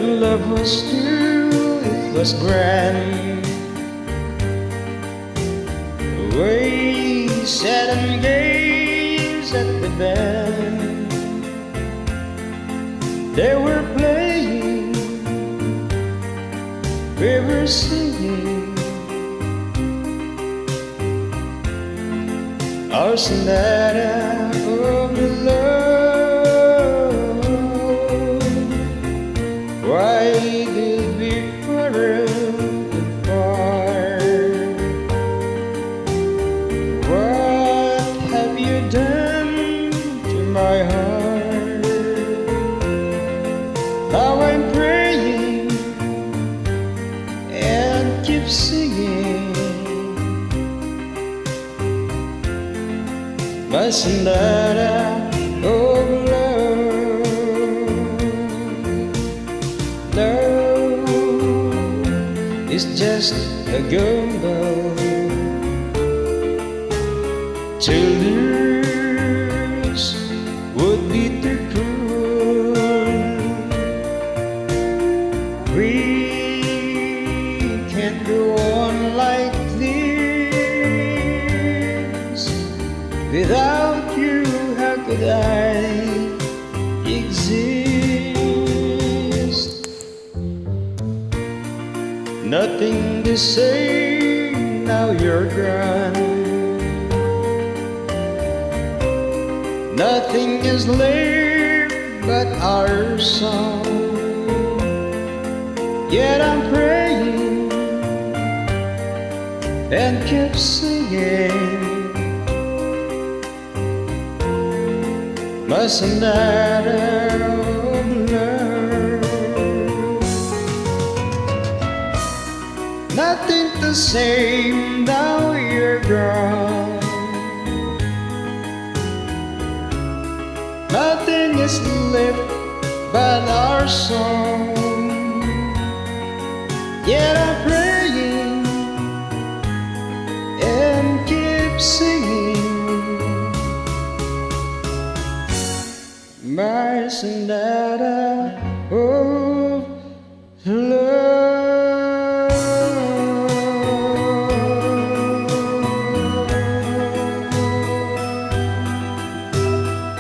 When love was true, it was grand. We sat and gazed at the band. They were playing, we were singing our sonata of the love. Why did we quarrel apart? What have you done to my heart? Now I'm praying and keep singing my sonata of love. Love is just a gamble to lose would be too cruel. We can't go on like this. Without you, how could I exist? Nothing to say, now you're gone. Nothing is left but our song. Yet I'm praying and keep singing my sonata of love. Nothing to say, now you're gone. Nothing is left but our song. Yet I'm praying and keep singing my sonata of love.